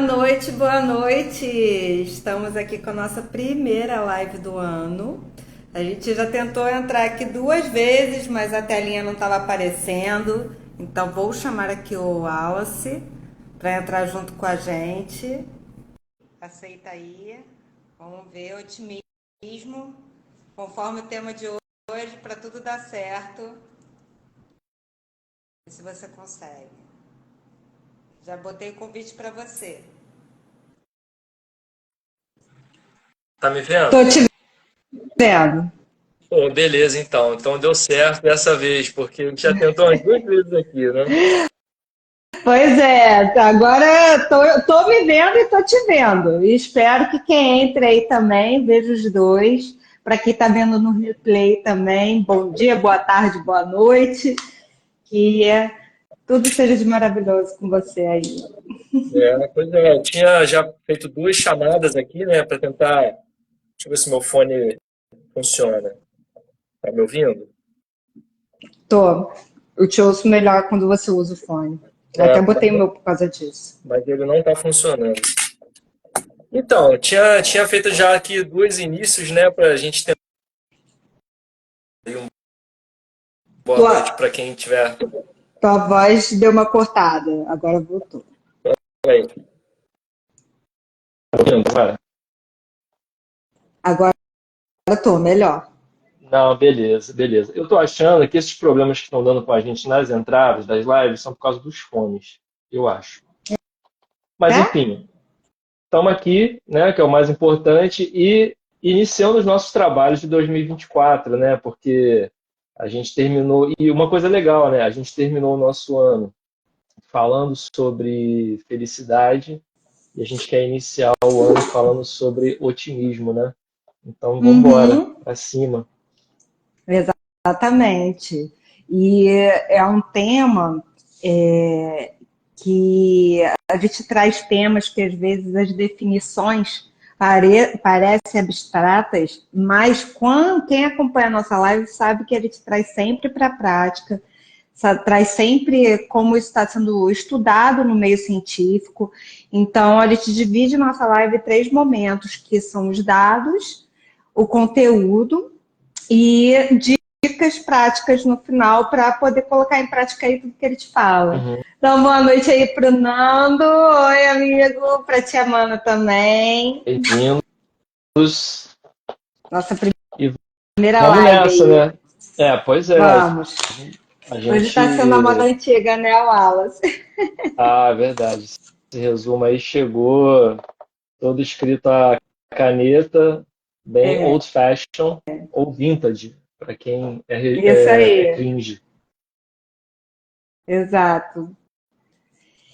noite, boa noite! Estamos aqui com a nossa primeira live do ano. A gente já tentou entrar aqui duas vezes, mas a telinha não estava aparecendo. Então vou chamar aqui o Wallace para entrar junto com a gente. Aceita aí. Vamos ver, otimismo. Conforme o tema de hoje, para tudo dar certo. Vê se você consegue. Já botei o convite para você. Tá me vendo? Tô te vendo. Pô, beleza, então. Então deu certo dessa vez, porque a gente já tentou umas duas vezes aqui, né? Pois é, agora tô me vendo e tô te vendo. E espero que quem entre aí também veja os dois. Para quem está vendo no replay também, bom dia, boa tarde, boa noite. Que tudo seja de maravilhoso com você aí. Pois é, eu tinha já feito duas chamadas aqui, né, para tentar. Deixa eu ver se meu fone funciona. Tá me ouvindo? Tô. Eu te ouço melhor quando você usa o fone. Eu É, até botei o meu por causa disso. mas ele não tá funcionando. Então, tinha feito já aqui dois inícios, né, para a gente ter boa noite Tua, para quem tiver tua voz deu uma cortada, agora voltou. aí. Tá ouvindo, cara? Agora tô melhor. Não, beleza, beleza. Eu tô achando que esses problemas que estão dando com a gente nas entradas das lives são por causa dos fones, eu acho. Mas É? enfim, estamos aqui, né, que é o mais importante, e iniciando os nossos trabalhos de 2024, né, porque a gente terminou, e uma coisa legal, né, a gente terminou o nosso ano falando sobre felicidade, e a gente quer iniciar o ano falando sobre otimismo, né? Então vamos embora, Uhum. para cima. Exatamente. E é um tema que a gente traz temas que às vezes as definições parecem abstratas, mas quem acompanha a nossa live sabe que a gente traz sempre para a prática, traz sempre como isso está sendo estudado no meio científico. Então, a gente divide nossa live em três momentos, que são os dados, o conteúdo e dicas práticas no final para poder colocar em prática aí tudo que ele te fala. Uhum. Então, boa noite aí pro Nando. Oi, amigo. Pra tia Mana também. Bem-vindos. Nossa E primeira vamos live nessa, aí. né? Pois é. Vamos. A Hoje tá sendo a moda gente. antiga, né, Wallace? Ah, é verdade. Esse resumo aí chegou todo escrito a caneta, bem old fashion ou vintage, para quem Isso é aí. cringe. Exato.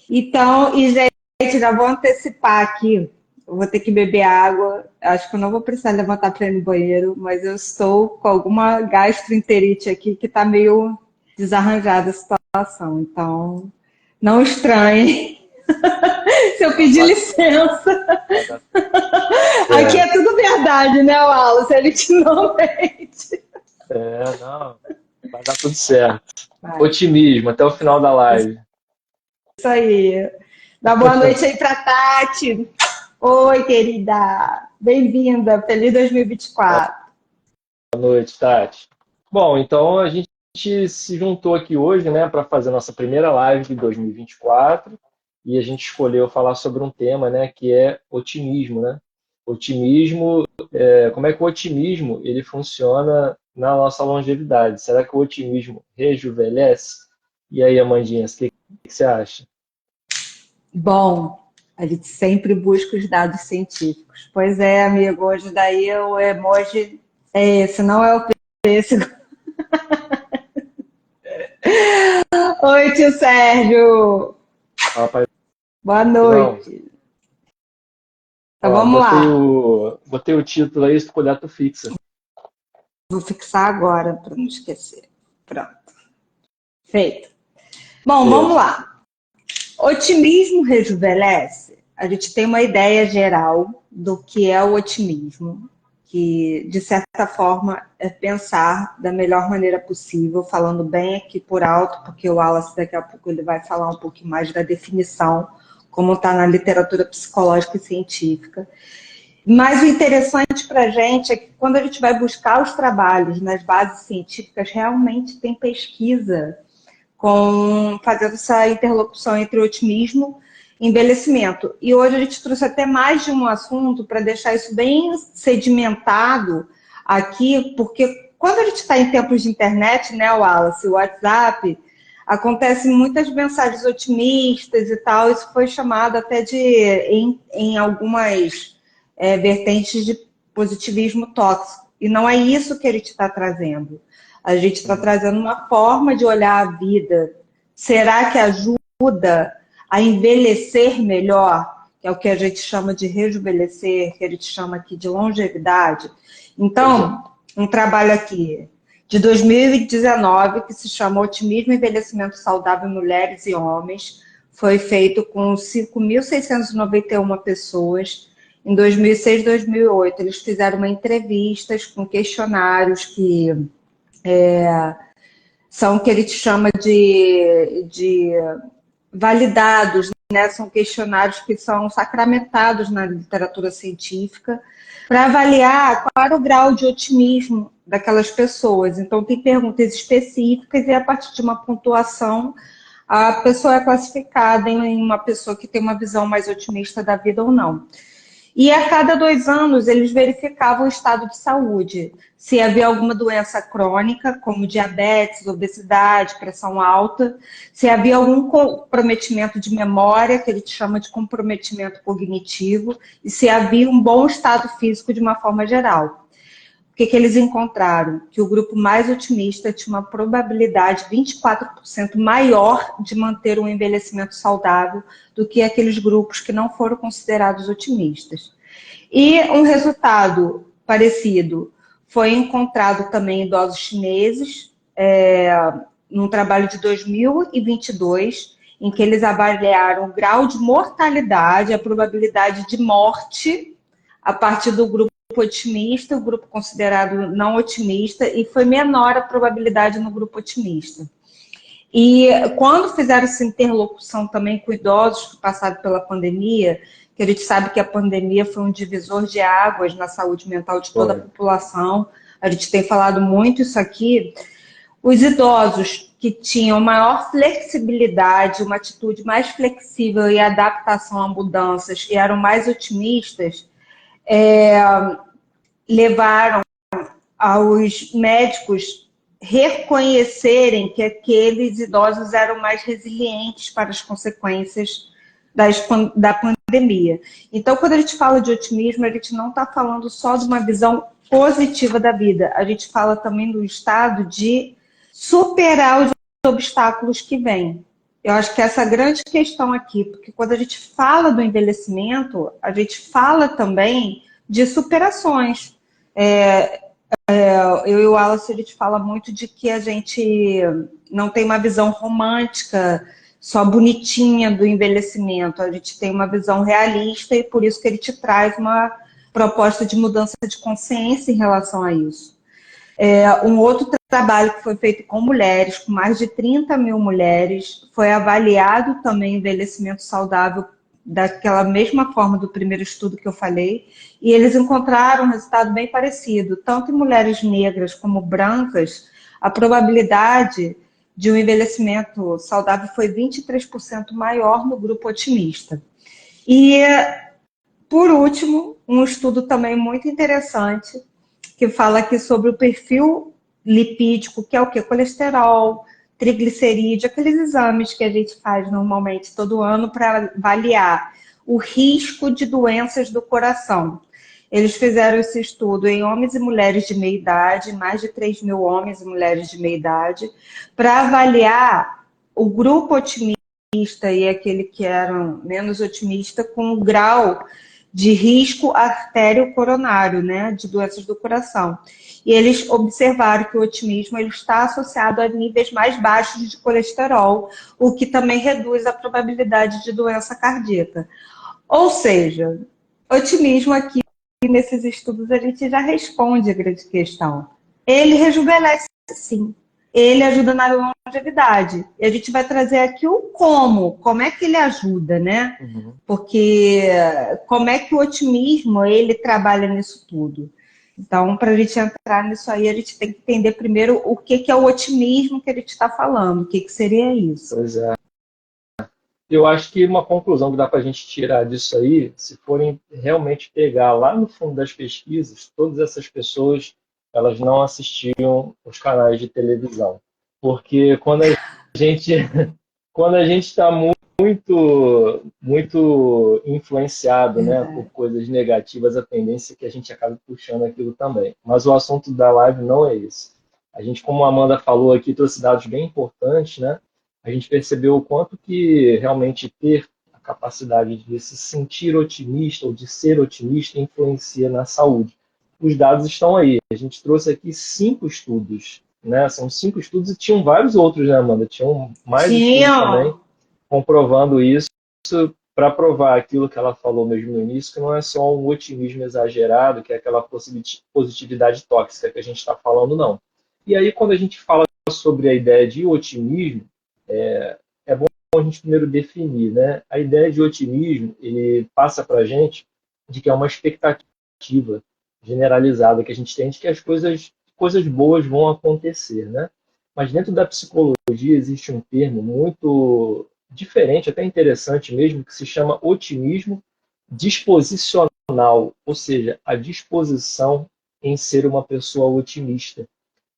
Então, e gente, já vou antecipar aqui. Eu vou ter que beber água. Acho que eu não vou precisar levantar para ir no banheiro, mas eu estou com alguma gastroenterite aqui que está meio desarranjada a situação. Então, não estranhe se eu pedir Vai licença. dar Aqui é certo. tudo verdade, né, Wallace? A gente não mente. Não, vai dar tudo certo. Vai, Otimismo até o final da live. isso aí. Dá boa noite aí para Tati. Oi, querida. Bem-vinda. Feliz 2024. Boa noite, Tati. Bom, então a gente se juntou aqui hoje, né, para fazer a nossa primeira live de 2024 e a gente escolheu falar sobre um tema, né, que é otimismo, né? Otimismo, como é que o otimismo ele funciona na nossa longevidade? Será que o otimismo rejuvenesce? E aí, Amandinha, o que você acha? Bom, a gente sempre busca os dados científicos. Pois é, amigo, hoje daí o emoji é esse, não é o pêssego. Oi, tio Sérgio. Fala, Boa paizão. noite. Então Ó, vamos lá. botei o título aí, se tu puder, tu fixa. Vou fixar agora para não esquecer. Pronto. Feito. Bom, vamos Beleza. lá. Otimismo rejuvenesce? A gente tem uma ideia geral do que é o otimismo, que, de certa forma, é pensar da melhor maneira possível, falando bem aqui por alto, porque o Wallace daqui a pouco ele vai falar um pouquinho mais da definição como está na literatura psicológica e científica. Mas o interessante para a gente é que quando a gente vai buscar os trabalhos nas bases científicas, realmente tem pesquisa fazendo essa interlocução entre otimismo e envelhecimento. E hoje a gente trouxe até mais de um assunto para deixar isso bem sedimentado aqui, porque quando a gente está em tempos de internet, né, Wallace, o WhatsApp, acontecem muitas mensagens otimistas e tal, isso foi chamado até em algumas vertentes de positivismo tóxico. E não é isso que a gente está trazendo. A gente está trazendo uma forma de olhar a vida. Será que ajuda a envelhecer melhor? Que é o que a gente chama de rejuvenescer, que a gente chama aqui de longevidade. Então, um trabalho aqui de 2019, que se chama Otimismo e Envelhecimento Saudável em Mulheres e Homens, foi feito com 5.691 pessoas. Em 2006 e 2008, eles fizeram entrevistas com questionários que são o que ele chama de validados, né? São questionários que são sacramentados na literatura científica para avaliar qual era o grau de otimismo daquelas pessoas. Então, tem perguntas específicas e a partir de uma pontuação a pessoa é classificada em uma pessoa que tem uma visão mais otimista da vida ou não. E a cada 2 anos, eles verificavam o estado de saúde. Se havia alguma doença crônica, como diabetes, obesidade, pressão alta. Se havia algum comprometimento de memória, que ele chama de comprometimento cognitivo. E se havia um bom estado físico de uma forma geral. O que eles encontraram? Que o grupo mais otimista tinha uma probabilidade 24% maior de manter um envelhecimento saudável do que aqueles grupos que não foram considerados otimistas. E um resultado parecido foi encontrado também em idosos chineses, num trabalho de 2022, em que eles avaliaram o grau de mortalidade, a probabilidade de morte a partir do grupo otimista, o grupo considerado não otimista, e foi menor a probabilidade no grupo otimista. E quando fizeram essa interlocução também com idosos que passaram pela pandemia, que a gente sabe que a pandemia foi um divisor de águas na saúde mental de toda a população, a gente tem falado muito isso aqui, os idosos que tinham maior flexibilidade, uma atitude mais flexível e adaptação a mudanças e eram mais otimistas, levaram aos médicos reconhecerem que aqueles idosos eram mais resilientes para as consequências da pandemia. Então, quando a gente fala de otimismo, a gente não está falando só de uma visão positiva da vida, a gente fala também do estado de superar os obstáculos que vêm. Eu acho que essa é a grande questão aqui, porque quando a gente fala do envelhecimento, a gente fala também de superações. Eu e o Wallace, a gente fala muito de que a gente não tem uma visão romântica, só bonitinha do envelhecimento. A gente tem uma visão realista e por isso que ele te traz uma proposta de mudança de consciência em relação a isso. Um outro trabalho que foi feito com mulheres, com mais de 30 mil mulheres, foi avaliado também o envelhecimento saudável daquela mesma forma do primeiro estudo que eu falei, e eles encontraram um resultado bem parecido. Tanto em mulheres negras como brancas, a probabilidade de um envelhecimento saudável foi 23% maior no grupo otimista. E, por último, um estudo também muito interessante, que fala aqui sobre o perfil lipídico, que é o quê? Colesterol, triglicerídeo, aqueles exames que a gente faz normalmente todo ano para avaliar o risco de doenças do coração. Eles fizeram esse estudo em homens e mulheres de meia idade, mais de 3 mil homens e mulheres de meia idade, para avaliar o grupo otimista e aquele que era menos otimista com o grau de risco artério-coronário, né, de doenças do coração. E eles observaram que o otimismo ele está associado a níveis mais baixos de colesterol, o que também reduz a probabilidade de doença cardíaca. Ou seja, otimismo aqui, nesses estudos, a gente já responde a grande questão. Ele rejuvenesce, sim. ele ajuda na longevidade. E a gente vai trazer aqui o como é que ele ajuda, né? Uhum. Porque como é que o otimismo, ele trabalha nisso tudo. Então, para a gente entrar nisso aí, a gente tem que entender primeiro o que é o otimismo que a gente está falando, o que seria isso. Pois é. Eu acho que uma conclusão que dá para a gente tirar disso aí, se forem realmente pegar lá no fundo das pesquisas, todas essas pessoas, elas não assistiam os canais de televisão. Porque gente, quando a gente está muito influenciado, né, por Verdade. coisas negativas, a tendência é que a gente acabe puxando aquilo também. Mas o assunto da live não é esse. A gente, como a Amanda falou aqui, trouxe dados bem importantes, né? A gente percebeu o quanto que realmente ter a capacidade de se sentir otimista ou de ser otimista influencia na saúde. Os dados estão aí. A gente trouxe aqui 5 estudos, né? São 5 estudos e tinham vários outros, né, Amanda? Tinham mais estudos também Tinham. comprovando isso para provar aquilo que ela falou mesmo no início, que não é só um otimismo exagerado, que é aquela positividade tóxica que a gente está falando, não. E aí, quando a gente fala sobre a ideia de otimismo, é bom a gente primeiro definir, né? A ideia de otimismo, ele passa para a gente de que é uma expectativa generalizada que a gente tem de que as coisas boas vão acontecer, né? Mas dentro da psicologia existe um termo muito diferente, até interessante mesmo, que se chama otimismo disposicional, ou seja, a disposição em ser uma pessoa otimista.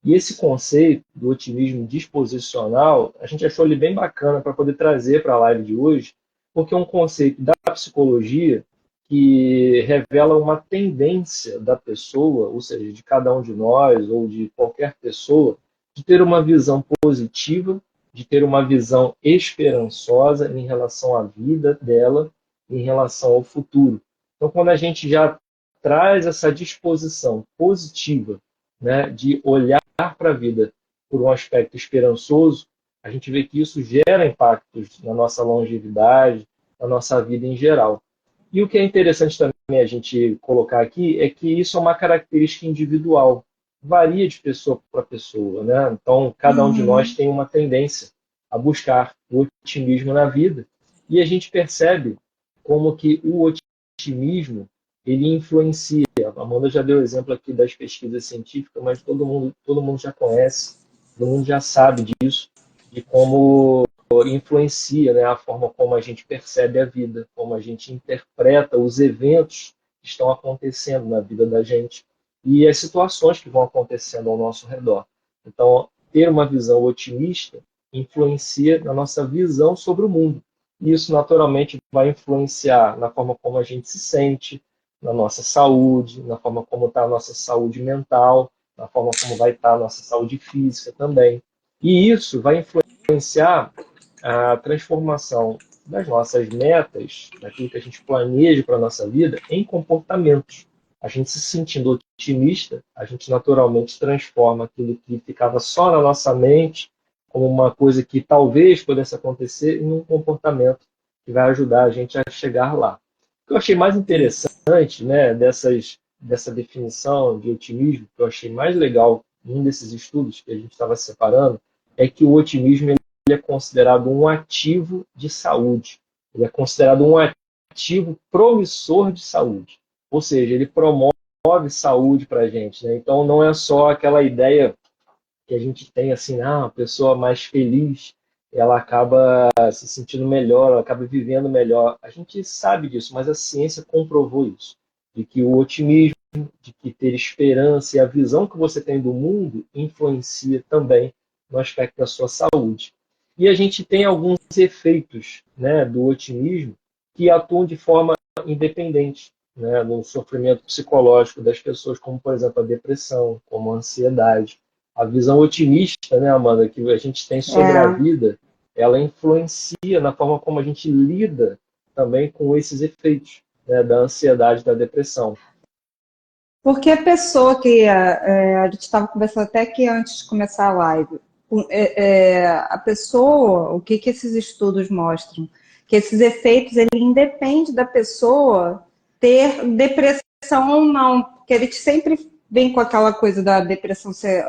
E esse conceito do otimismo disposicional, a gente achou ele bem bacana para poder trazer para a live de hoje, porque é um conceito da psicologia que revela uma tendência da pessoa, ou seja, de cada um de nós ou de qualquer pessoa, de ter uma visão positiva, de ter uma visão esperançosa em relação à vida dela, em relação ao futuro. Então, quando a gente já traz essa disposição positiva, né, de olhar para a vida por um aspecto esperançoso, a gente vê que isso gera impactos na nossa longevidade, na nossa vida em geral. E o que é interessante também a gente colocar aqui é que isso é uma característica individual, varia de pessoa para pessoa, né? Então, cada um de nós Uhum. tem uma tendência a buscar o otimismo na vida, e a gente percebe como que o otimismo ele influencia. A Amanda já deu exemplo aqui das pesquisas científicas, mas todo mundo já conhece, todo mundo já sabe disso, de como influencia, né, a forma como a gente percebe a vida, como a gente interpreta os eventos que estão acontecendo na vida da gente e as situações que vão acontecendo ao nosso redor. Então, ter uma visão otimista influencia na nossa visão sobre o mundo. E isso, naturalmente, vai influenciar na forma como a gente se sente, na nossa saúde, na forma como está a nossa saúde mental, na forma como vai estar a nossa saúde física também. E isso vai influenciar a transformação das nossas metas, daquilo que a gente planeja para a nossa vida, em comportamentos. A gente se sentindo otimista, a gente naturalmente transforma aquilo que ficava só na nossa mente, como uma coisa que talvez pudesse acontecer, em um comportamento que vai ajudar a gente a chegar lá. O que eu achei mais Isso. interessante, né, dessa definição de otimismo, que eu achei mais legal em um desses estudos que a gente estava separando, é que o otimismo ele é considerado um ativo de saúde. Ele é considerado um ativo promissor de saúde. Ou seja, ele promove saúde para a gente. Né? Então, não é só aquela ideia que a gente tem assim, uma pessoa mais feliz, ela acaba se sentindo melhor, ela acaba vivendo melhor. A gente sabe disso, mas a ciência comprovou isso. De que o otimismo, de que ter esperança e a visão que você tem do mundo influencia também no aspecto da sua saúde. E a gente tem alguns efeitos, né, do otimismo que atuam de forma independente, né, no sofrimento psicológico das pessoas, como, por exemplo, a depressão, como a ansiedade. A visão otimista, né, Amanda, que a gente tem sobre a É. vida, ela influencia na forma como a gente lida também com esses efeitos, né, da ansiedade, da depressão. Porque a pessoa que a gente estava conversando até aqui antes de começar a live, a pessoa, o que esses estudos mostram? Que esses efeitos, ele independe da pessoa ter depressão ou não, porque a gente sempre vem com aquela coisa da depressão ser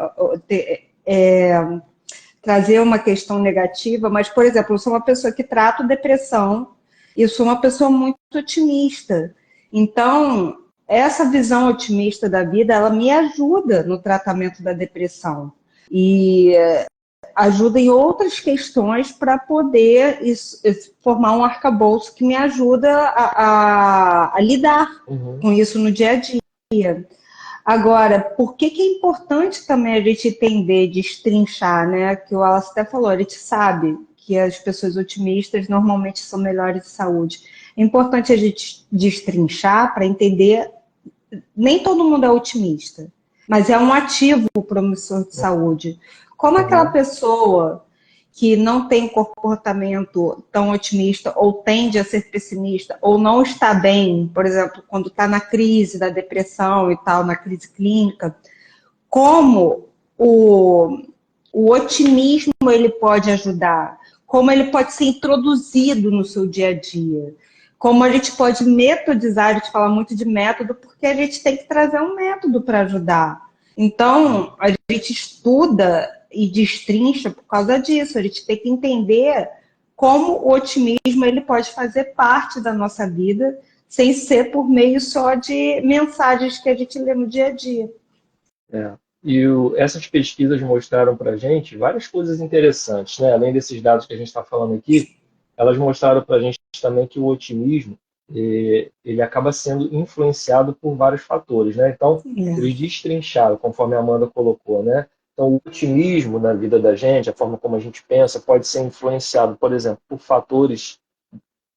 trazer uma questão negativa, mas, por exemplo, eu sou uma pessoa que trato depressão e sou uma pessoa muito otimista. Então, essa visão otimista da vida, ela me ajuda no tratamento da depressão. E ajuda em outras questões para poder formar um arcabouço que me ajuda a lidar com isso no dia a dia. Agora, por que é importante também a gente entender, destrinchar, né? Que o Wallace até falou, a gente sabe que as pessoas otimistas normalmente são melhores de saúde. É importante a gente destrinchar para entender, nem todo mundo é otimista, mas é um ativo promissor de saúde. Como aquela pessoa que não tem comportamento tão otimista, ou tende a ser pessimista, ou não está bem, por exemplo, quando está na crise da depressão e tal, na crise clínica, como o otimismo ele pode ajudar, como ele pode ser introduzido no seu dia a dia, como a gente pode metodizar, a gente fala muito de método, porque a gente tem que trazer um método para ajudar. Então, a gente estuda e destrincha por causa disso. A gente tem que entender como o otimismo ele pode fazer parte da nossa vida, sem ser por meio só de mensagens que a gente lê no dia a dia. E essas pesquisas mostraram para a gente várias coisas interessantes, né? Além desses dados que a gente está falando aqui, elas mostraram para a gente também que o otimismo ele acaba sendo influenciado por vários fatores, né? Então, eles destrincharam, conforme a Amanda colocou, né? Então, o otimismo na vida da gente, a forma como a gente pensa, pode ser influenciado, por exemplo, por fatores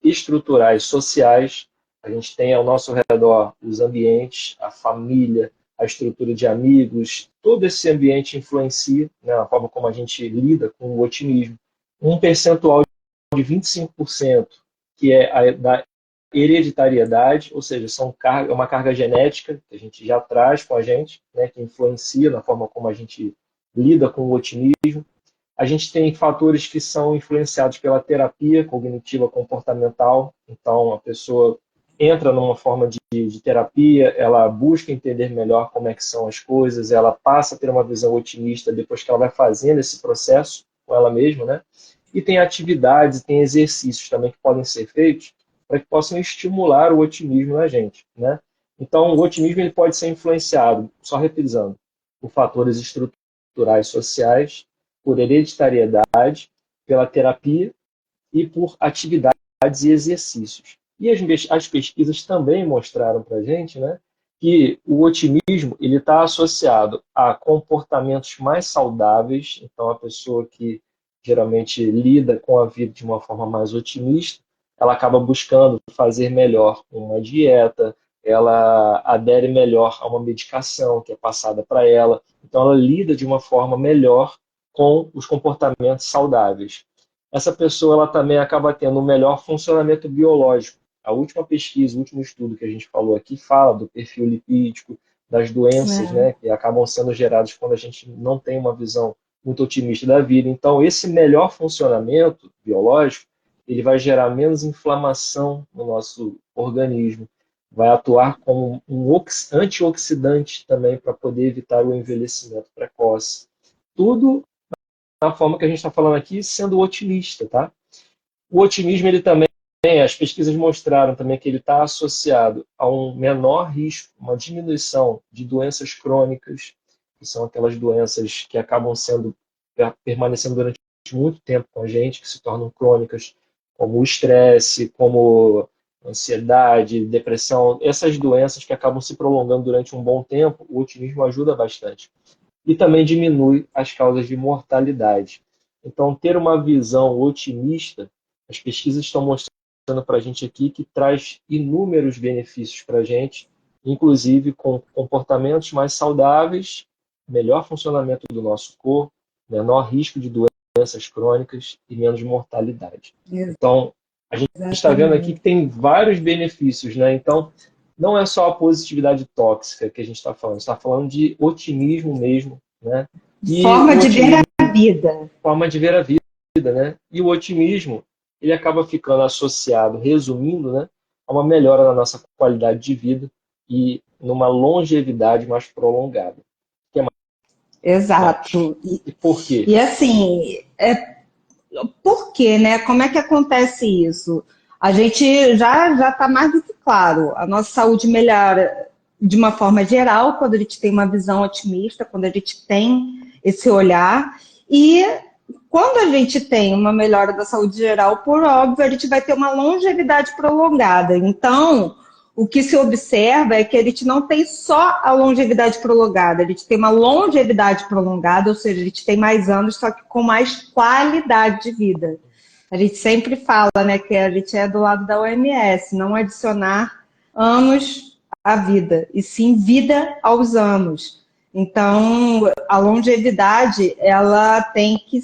estruturais, sociais. A gente tem ao nosso redor os ambientes, a família, a estrutura de amigos, todo esse ambiente influencia, né, a forma como a gente lida com o otimismo. Um percentual de 25%, que é da hereditariedade, ou seja, é uma carga genética que a gente já traz com a gente, né, que influencia na forma como a gente lida com o otimismo. A gente tem fatores que são influenciados pela terapia cognitiva comportamental. Então, a pessoa entra numa forma de terapia, ela busca entender melhor como é que são as coisas, ela passa a ter uma visão otimista depois que ela vai fazendo esse processo com ela mesma, né? E tem atividades, tem exercícios também que podem ser feitos para que possam estimular o otimismo na gente, né? Então, o otimismo ele pode ser influenciado, só reprisando, por fatores estruturais sociais, por hereditariedade, pela terapia e por atividades e exercícios. E as pesquisas também mostraram para a gente, né, que o otimismo ele está associado a comportamentos mais saudáveis. Então, a pessoa que geralmente lida com a vida de uma forma mais otimista, ela acaba buscando fazer melhor uma dieta, ela adere melhor a uma medicação que é passada para ela. Então, ela lida de uma forma melhor com os comportamentos saudáveis. Essa pessoa ela também acaba tendo um melhor funcionamento biológico. A última pesquisa, o último estudo que a gente falou aqui, fala do perfil lipídico, das doenças, né, que acabam sendo geradas quando a gente não tem uma visão muito otimista da vida. Então, esse melhor funcionamento biológico, ele vai gerar menos inflamação no nosso organismo, vai atuar como um antioxidante também para poder evitar o envelhecimento precoce. Tudo na forma que a gente está falando aqui, sendo otimista, tá? O otimismo, ele também, as pesquisas mostraram também que ele está associado a um menor risco, uma diminuição de doenças crônicas, que são aquelas doenças que acabam permanecendo durante muito tempo com a gente, que se tornam crônicas, como o estresse, como ansiedade, depressão, essas doenças que acabam se prolongando durante um bom tempo, o otimismo ajuda bastante. E também diminui as causas de mortalidade. Então, ter uma visão otimista, as pesquisas estão mostrando para a gente aqui que traz inúmeros benefícios para a gente, inclusive com comportamentos mais saudáveis, melhor funcionamento do nosso corpo, menor risco de doenças crônicas e menos mortalidade. Então, a gente está vendo aqui que tem vários benefícios, né? Então, não é só a positividade tóxica que a gente está falando, está falando de otimismo mesmo, né? E forma de ver a vida. Forma de ver a vida, né? E o otimismo, ele acaba ficando associado, resumindo, né, a uma melhora na nossa qualidade de vida e numa longevidade mais prolongada. Exato. E por quê? E assim, por quê, né? Como é que acontece isso? A gente já está mais do que claro. A nossa saúde melhora de uma forma geral quando a gente tem uma visão otimista, quando a gente tem esse olhar. E quando a gente tem uma melhora da saúde geral, por óbvio, a gente vai ter uma longevidade prolongada. Então, o que se observa é que a gente não tem só a longevidade prolongada, a gente tem uma longevidade prolongada, ou seja, a gente tem mais anos, só que com mais qualidade de vida. A gente sempre fala, né, que a gente é do lado da OMS, não adicionar anos à vida, e sim vida aos anos. Então, a longevidade, ela tem que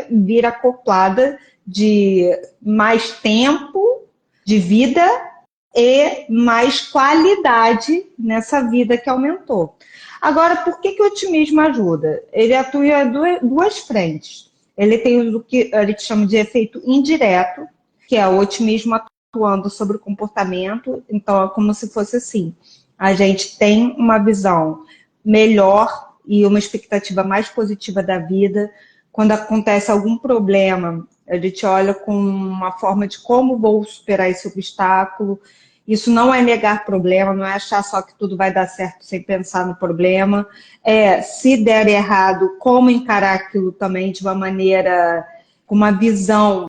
vir acoplada de mais tempo de vida e mais qualidade nessa vida que aumentou. Agora, por que o otimismo ajuda? Ele atua em duas frentes. Ele tem o que a gente chama de efeito indireto, que é o otimismo atuando sobre o comportamento. Então, é como se fosse assim: a gente tem uma visão melhor e uma expectativa mais positiva da vida. Quando acontece algum problema, a gente olha com uma forma de como vou superar esse obstáculo. Isso não é negar problema, não é achar só que tudo vai dar certo sem pensar no problema. Se der errado, como encarar aquilo também de uma maneira, com uma visão,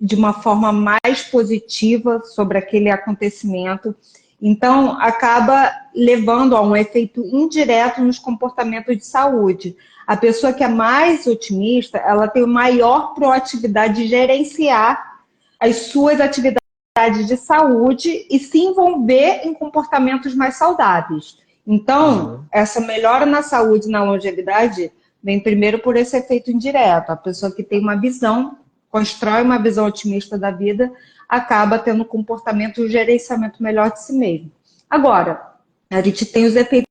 de uma forma mais positiva sobre aquele acontecimento. Então, acaba levando a um efeito indireto nos comportamentos de saúde. A pessoa que é mais otimista, ela tem maior proatividade de gerenciar as suas atividades de saúde e se envolver em comportamentos mais saudáveis. Então, essa melhora na saúde e na longevidade vem primeiro por esse efeito indireto. A pessoa que tem uma visão, constrói uma visão otimista da vida, acaba tendo um comportamento e um gerenciamento melhor de si mesmo. Agora, a gente tem os efeitos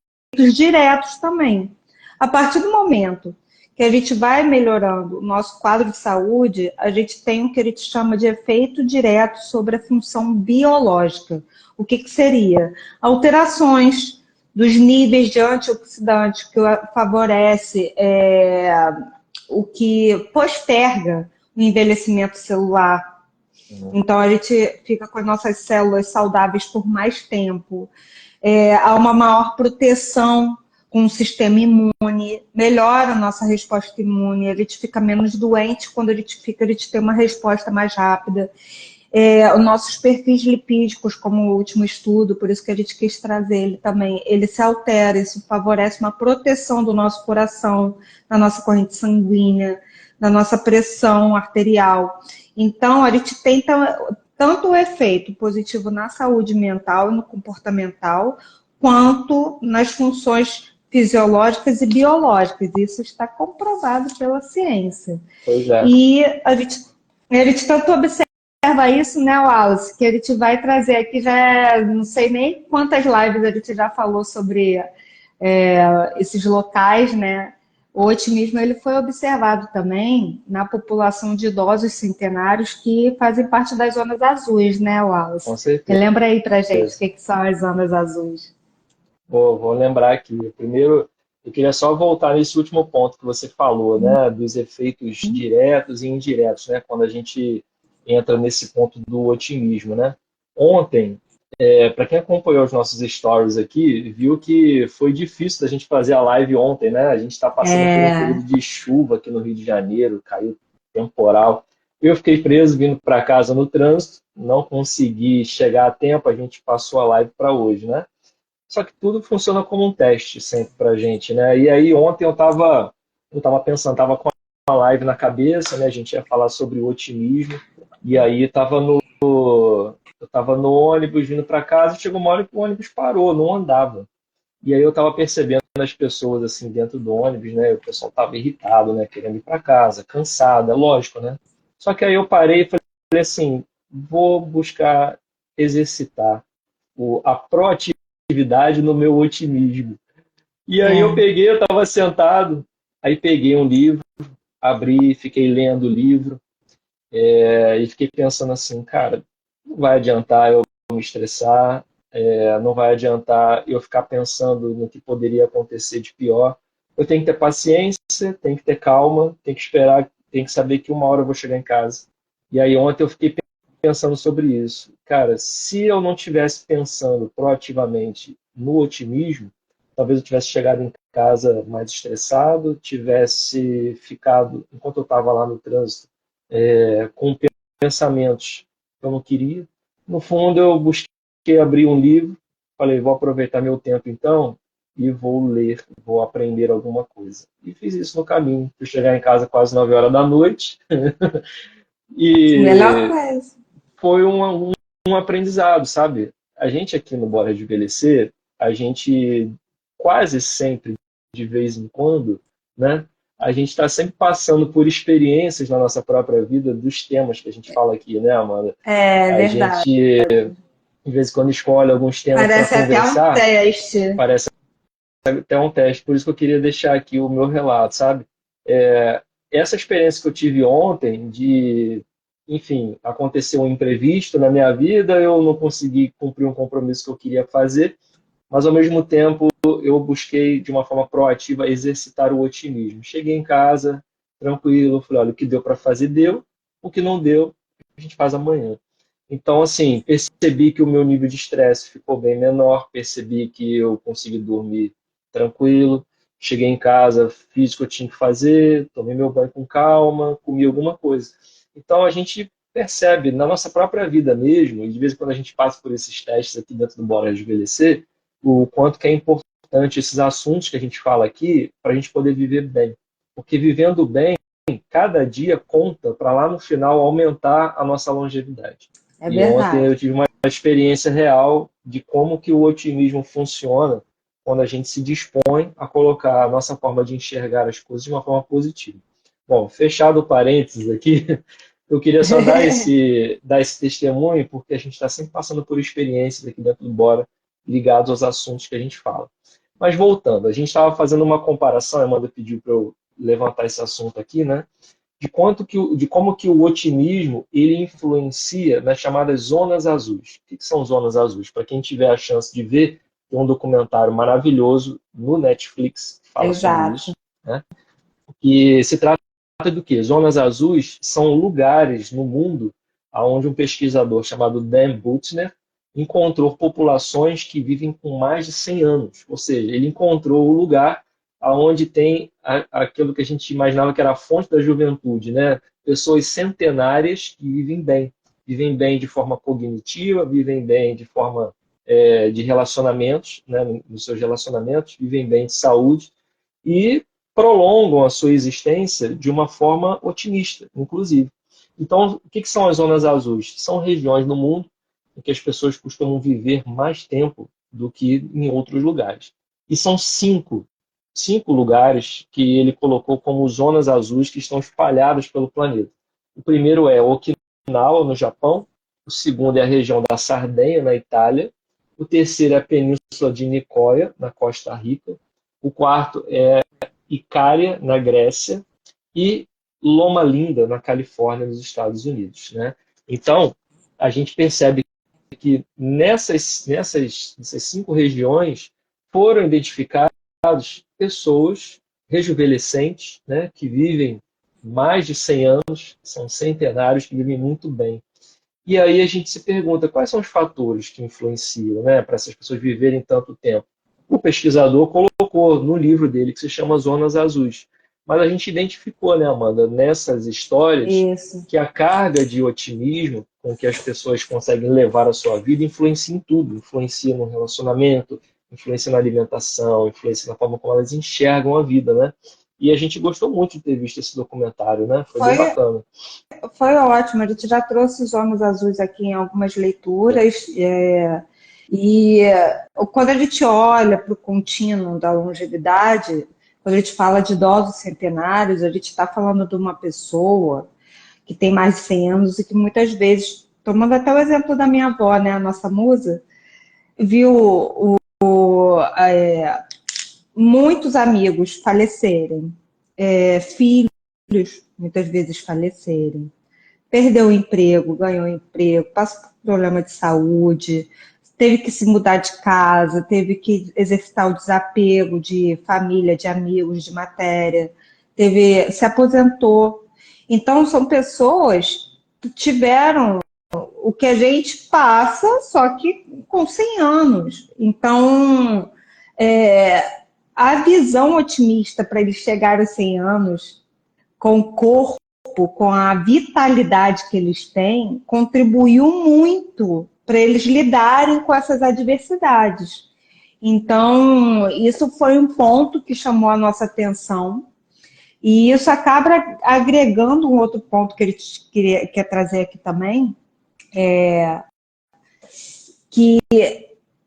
diretos também. A partir do momento que a gente vai melhorando o nosso quadro de saúde, a gente tem o que a gente chama de efeito direto sobre a função biológica. O que seria? Alterações dos níveis de antioxidantes, que favorece o que posterga o envelhecimento celular. Então, a gente fica com as nossas células saudáveis por mais tempo. Há uma maior proteção com o sistema imune, melhora a nossa resposta imune, a gente fica menos doente quando a gente tem uma resposta mais rápida. Os nossos perfis lipídicos, como o último estudo, por isso que a gente quis trazer ele também, ele se altera, isso favorece uma proteção do nosso coração, da nossa corrente sanguínea, da nossa pressão arterial. Então, a gente tem tanto o efeito positivo na saúde mental e no comportamental, quanto nas funções fisiológicas e biológicas. Isso está comprovado pela ciência. Pois é. E a gente tanto observa isso, né, Wallace, que a gente vai trazer aqui, já não sei nem quantas lives a gente já falou sobre esses locais, né? O otimismo ele foi observado também na população de idosos centenários que fazem parte das zonas azuis, né, Wallace? Com certeza. Lembra aí pra gente o que são as zonas azuis. Vou lembrar aqui. Primeiro, eu queria só voltar nesse último ponto que você falou, né, dos efeitos diretos e indiretos, né, quando a gente entra nesse ponto do otimismo, né. Ontem, para quem acompanhou os nossos stories aqui, viu que foi difícil da gente fazer a live ontem, né? A gente está passando por um período de chuva aqui no Rio de Janeiro, caiu temporal. Eu fiquei preso vindo para casa no trânsito, não consegui chegar a tempo, a gente passou a live para hoje, né? Só que tudo funciona como um teste sempre para a gente, né? E aí ontem eu tava pensando, tava com a live na cabeça, né? A gente ia falar sobre o otimismo, e aí eu estava no ônibus vindo para casa, chegou uma hora que o ônibus parou, não andava. E aí eu estava percebendo as pessoas assim dentro do ônibus, né? O pessoal estava irritado, né? Querendo ir para casa, cansado, é lógico, né? Só que aí eu parei e falei assim, vou buscar exercitar a proatividade no meu otimismo. E aí eu estava sentado, aí peguei um livro, abri, fiquei lendo o livro, e fiquei pensando assim, cara, não vai adiantar eu me estressar, não vai adiantar eu ficar pensando no que poderia acontecer de pior. Eu tenho que ter paciência, tenho que ter calma, tenho que esperar, tenho que saber que uma hora eu vou chegar em casa. E aí ontem eu fiquei pensando sobre isso. Cara, se eu não tivesse pensando proativamente no otimismo, talvez eu tivesse chegado em casa mais estressado, tivesse ficado, enquanto eu estava lá no trânsito, com pensamentos que eu não queria. No fundo, eu busquei abrir um livro, falei, vou aproveitar meu tempo então e vou ler, vou aprender alguma coisa. E fiz isso no caminho. Fui chegar em casa quase 9 horas da noite Melhor e coisa. foi um aprendizado, sabe? A gente aqui no Bora de Envelhecer, a gente quase sempre, de vez em quando, né? A gente está sempre passando por experiências na nossa própria vida dos temas que a gente fala aqui, né, Amanda? É A verdade. gente, de vez em quando, escolhe alguns temas para Parece até um conversar, teste. parece até um teste. Por isso que eu queria deixar aqui o meu relato, sabe? Essa experiência que eu tive ontem de, enfim, aconteceu um imprevisto na minha vida, eu não consegui cumprir um compromisso que eu queria fazer, mas ao mesmo tempo eu busquei de uma forma proativa exercitar o otimismo. Cheguei em casa, tranquilo, falei, olha, o que deu para fazer deu, o que não deu, a gente faz amanhã. Então, assim, percebi que o meu nível de estresse ficou bem menor, percebi que eu consegui dormir tranquilo, cheguei em casa, fiz o que eu tinha que fazer, tomei meu banho com calma, comi alguma coisa. Então, a gente percebe na nossa própria vida mesmo, e de vez em quando a gente passa por esses testes aqui dentro do Bora Envelhecer, o quanto que é importante esses assuntos que a gente fala aqui para a gente poder viver bem. Porque vivendo bem, cada dia conta para lá no final aumentar a nossa longevidade. É E ontem verdade. eu tive uma experiência real de como que o otimismo funciona quando a gente se dispõe a colocar a nossa forma de enxergar as coisas de uma forma positiva. Bom, fechado o parênteses aqui, eu queria só dar esse testemunho, porque a gente está sempre passando por experiências aqui dentro do Bora ligados aos assuntos que a gente fala. Mas voltando, a gente estava fazendo uma comparação, a Amanda pediu para eu levantar esse assunto aqui, né? De como que o otimismo ele influencia nas chamadas zonas azuis. O que são zonas azuis? Para quem tiver a chance de ver, tem um documentário maravilhoso no Netflix que fala sobre Exato. isso, né? Que se trata do quê? Zonas azuis são lugares no mundo onde um pesquisador chamado Dan Buettner encontrou populações que vivem com mais de 100 anos. Ou seja, ele encontrou o lugar onde tem aquilo que a gente imaginava que era a fonte da juventude, né? Pessoas centenárias que vivem bem de forma cognitiva, vivem bem de forma de relacionamentos, né? Nos seus relacionamentos, vivem bem de saúde e prolongam a sua existência de uma forma otimista, inclusive. Então, o que são as zonas azuis? São regiões no mundo em que as pessoas costumam viver mais tempo do que em outros lugares. E são cinco lugares que ele colocou como zonas azuis que estão espalhadas pelo planeta. O primeiro é Okinawa, no Japão. O segundo é a região da Sardenha, na Itália. O terceiro é a Península de Nicoya, na Costa Rica. O quarto é Icária, na Grécia. E Loma Linda, na Califórnia, nos Estados Unidos, né? Então, a gente percebe que nessas 5 regiões foram identificadas pessoas rejuvenescentes, né, que vivem mais de 100 anos, são centenários que vivem muito bem. E aí a gente se pergunta quais são os fatores que influenciam, né, para essas pessoas viverem tanto tempo. O pesquisador colocou no livro dele, que se chama Zonas Azuis. Mas a gente identificou, né, Amanda, nessas histórias, Isso. que a carga de otimismo com que as pessoas conseguem levar a sua vida influencia em tudo. Influencia no relacionamento, influencia na alimentação, influencia na forma como elas enxergam a vida, né? E a gente gostou muito de ter visto esse documentário, né? Foi bem Foi, bacana. foi ótimo. A gente já trouxe os Homens Azuis aqui em algumas leituras. E quando a gente olha para o contínuo da longevidade, quando a gente fala de idosos centenários, a gente está falando de uma pessoa que tem mais de 100 anos e que muitas vezes, tomando até o exemplo da minha avó, né, a nossa musa, viu muitos amigos falecerem, filhos muitas vezes falecerem, perdeu o emprego, ganhou emprego, passou por problema de saúde, teve que se mudar de casa, teve que exercitar o desapego de família, de amigos, de matéria, se aposentou. Então, são pessoas que tiveram o que a gente passa, só que com 100 anos. Então, a visão otimista para eles chegarem aos 100 anos, com o corpo, com a vitalidade que eles têm, contribuiu muito para eles lidarem com essas adversidades. Então, isso foi um ponto que chamou a nossa atenção, e isso acaba agregando um outro ponto que ele quer trazer aqui também, que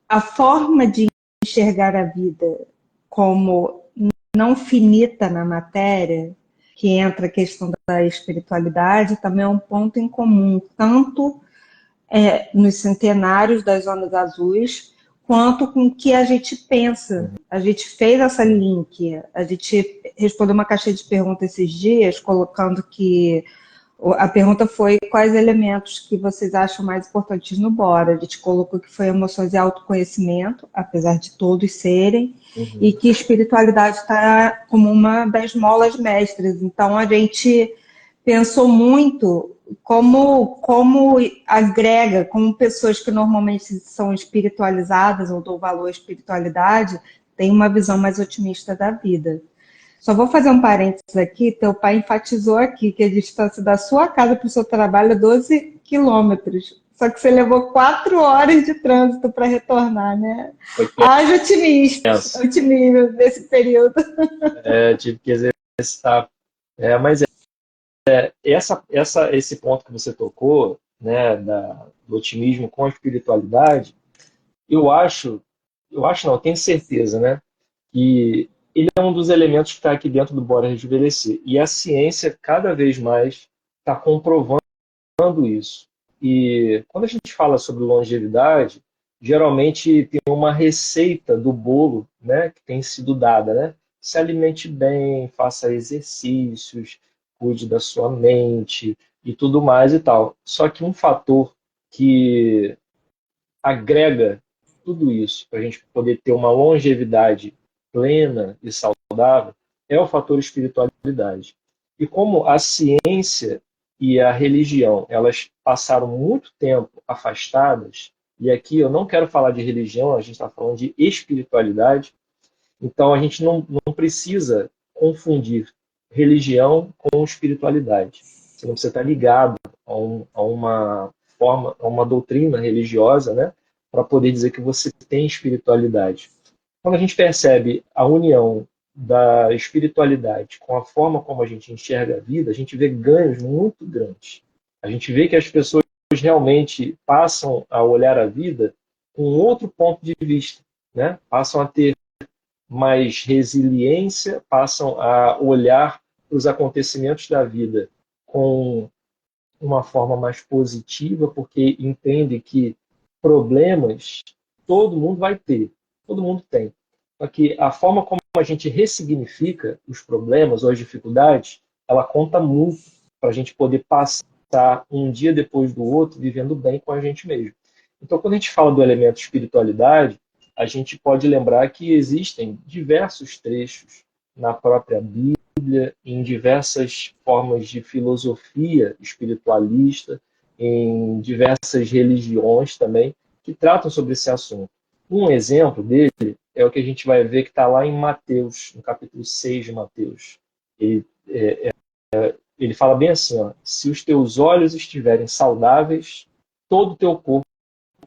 a forma de enxergar a vida como não finita na matéria, que entra a questão da espiritualidade, também é um ponto em comum, tanto nos centenários das Zonas Azuis, quanto com o que a gente pensa. A gente fez essa link, a gente respondeu uma caixa de perguntas esses dias, colocando que a pergunta foi quais elementos que vocês acham mais importantes no Bora. A gente colocou que foi emoções e autoconhecimento, apesar de todos serem, e que espiritualidade está como uma das molas mestras. Então, a gente pensou muito como agrega, como pessoas que normalmente são espiritualizadas ou dão valor à espiritualidade, têm uma visão mais otimista da vida. Só vou fazer um parênteses aqui, teu pai enfatizou aqui que a distância da sua casa para o seu trabalho é 12 quilômetros. Só que você levou 4 horas de trânsito para retornar, né? Haja otimismo nesse período. Tive que exercitar. Mas esse ponto que você tocou, né, do otimismo com a espiritualidade, eu tenho certeza, né, que ele é um dos elementos que está aqui dentro do Bora Rejuvenescer. E a ciência, cada vez mais, está comprovando isso. E quando a gente fala sobre longevidade, geralmente tem uma receita do bolo, né, que tem sido dada, né? Se alimente bem, faça exercícios, cuide da sua mente e tudo mais e tal. Só que um fator que agrega tudo isso para a gente poder ter uma longevidade plena e saudável é o fator espiritualidade. E como a ciência e a religião, elas passaram muito tempo afastadas, e aqui eu não quero falar de religião, a gente está falando de espiritualidade, então a gente não precisa confundir religião com espiritualidade. Você não precisa estar ligado a uma forma, a uma doutrina religiosa, né, para poder dizer que você tem espiritualidade. Quando a gente percebe a união da espiritualidade com a forma como a gente enxerga a vida, a gente vê ganhos muito grandes. A gente vê que as pessoas realmente passam a olhar a vida com outro ponto de vista, né? Passam a ter mais resiliência, passam a olhar os acontecimentos da vida com uma forma mais positiva, porque entende que problemas todo mundo vai ter, todo mundo tem. Só que a forma como a gente ressignifica os problemas ou as dificuldades, ela conta muito para a gente poder passar um dia depois do outro vivendo bem com a gente mesmo. Então, quando a gente fala do elemento espiritualidade, a gente pode lembrar que existem diversos trechos na própria Bíblia, em diversas formas de filosofia espiritualista, em diversas religiões também, que tratam sobre esse assunto. Um exemplo dele é o que a gente vai ver que está lá em Mateus, no capítulo 6 de Mateus. Ele fala bem assim, ó, se os teus olhos estiverem saudáveis, todo o teu corpo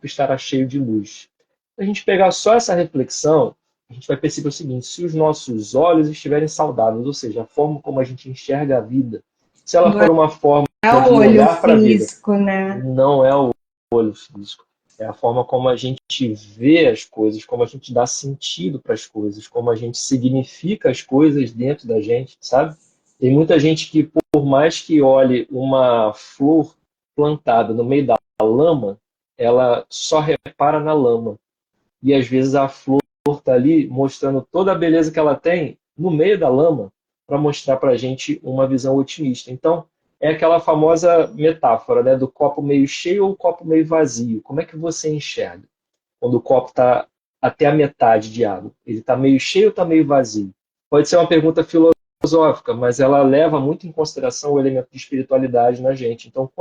estará cheio de luz. Se a gente pegar só essa reflexão, a gente vai perceber o seguinte: se os nossos olhos estiverem saudáveis, ou seja, a forma como a gente enxerga a vida, se ela for uma forma de olhar para a vida, né? não é o olho físico, é a forma como a gente vê as coisas, como a gente dá sentido para as coisas, como a gente significa as coisas dentro da gente, sabe? Tem muita gente que, por mais que olhe uma flor plantada no meio da lama, ela só repara na lama. E às vezes a flor está ali mostrando toda a beleza que ela tem no meio da lama para mostrar para a gente uma visão otimista. Então, é aquela famosa metáfora, né, do copo meio cheio ou copo meio vazio. Como é que você enxerga? quando o copo está até a metade de água? Ele está meio cheio ou está meio vazio? Pode ser uma pergunta filosófica, mas ela leva muito em consideração o elemento de espiritualidade na gente. Então,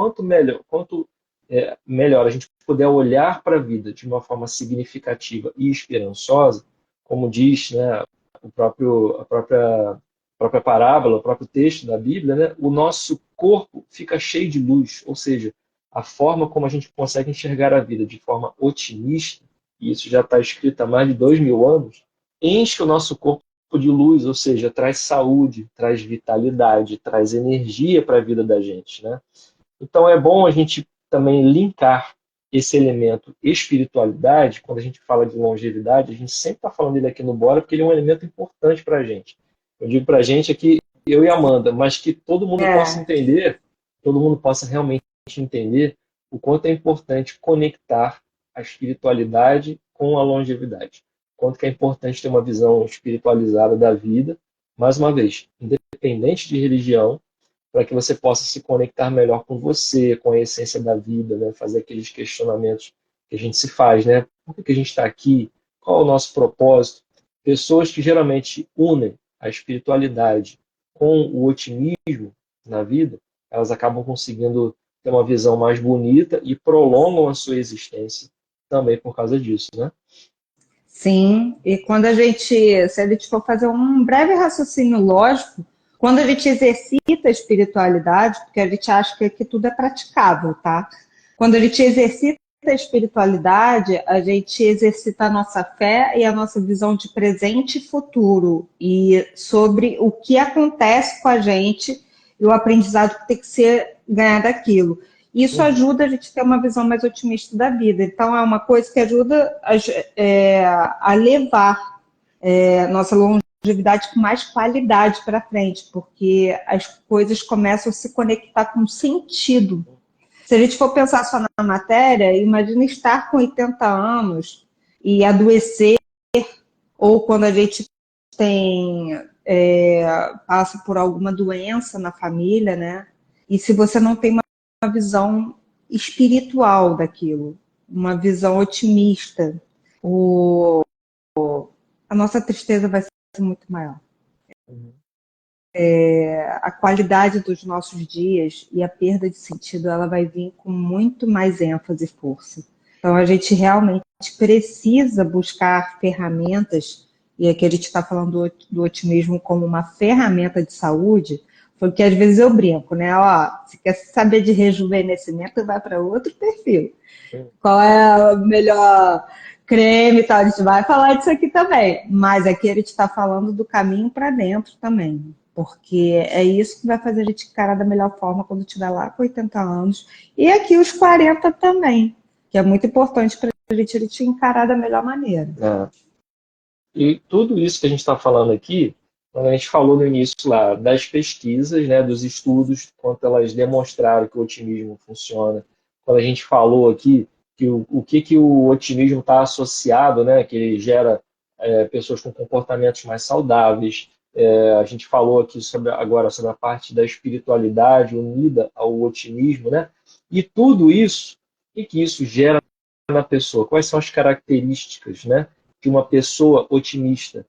melhor a gente puder olhar para a vida de uma forma significativa e esperançosa, como diz, né, a própria parábola, o próprio texto da Bíblia, né, o nosso corpo fica cheio de luz, ou seja, a forma como a gente consegue enxergar a vida de forma otimista, e isso já está escrito há mais de 2000 anos, enche o nosso corpo de luz, ou seja, traz saúde, traz vitalidade, traz energia para a vida da gente, né? Então é bom a gente também linkar esse elemento espiritualidade, quando a gente fala de longevidade, a gente sempre está falando dele aqui no Bora, porque ele é um elemento importante para a gente. Eu digo para a gente aqui, eu e a Amanda, mas que todo mundo possa entender, todo mundo possa realmente entender o quanto é importante conectar a espiritualidade com a longevidade. Quanto que é importante ter uma visão espiritualizada da vida, mais uma vez, independente de religião, para que você possa se conectar melhor com você, com a essência da vida, né? Fazer aqueles questionamentos que a gente se faz, né? Por que a gente está aqui? Qual é o nosso propósito? Pessoas que geralmente unem a espiritualidade com o otimismo na vida, elas acabam conseguindo ter uma visão mais bonita e prolongam a sua existência também por causa disso, né? Sim, e se a gente for fazer um breve raciocínio lógico, quando a gente exercita a espiritualidade, porque a gente acha que tudo é praticável, tá? Quando a gente exercita a espiritualidade, a gente exercita a nossa fé e a nossa visão de presente e futuro, e sobre o que acontece com a gente e o aprendizado que tem que ser ganhado daquilo. Isso ajuda a gente a ter uma visão mais otimista da vida. Então, é uma coisa que ajuda a levar nossa longevidade com mais qualidade para frente, porque as coisas começam a se conectar com sentido. Se a gente for pensar só na matéria, imagina estar com 80 anos e adoecer, ou quando a gente passa por alguma doença na família, né? E se você não tem uma visão espiritual daquilo, uma visão otimista, a nossa tristeza vai ser muito maior. A qualidade dos nossos dias e a perda de sentido, ela vai vir com muito mais ênfase e força. Então, a gente realmente precisa buscar ferramentas, e aqui a gente está falando do otimismo como uma ferramenta de saúde, porque às vezes eu brinco, né? Ó, se quer saber de rejuvenescimento, vai para outro perfil. Qual é o melhor creme e tal? A gente vai falar disso aqui também. Mas aqui a gente está falando do caminho para dentro também. Porque é isso que vai fazer a gente encarar da melhor forma quando estiver lá com 80 anos. E aqui os 40 também, que é muito importante para a gente encarar da melhor maneira. E tudo isso que a gente está falando aqui, quando a gente falou no início lá das pesquisas, né, dos estudos, quanto elas demonstraram que o otimismo funciona, quando a gente falou aqui que o que o otimismo está associado, né, que ele gera pessoas com comportamentos mais saudáveis, a gente falou aqui agora sobre a parte da espiritualidade unida ao otimismo, né, e tudo isso, o que isso gera na pessoa? Quais são as características, né, de uma pessoa otimista?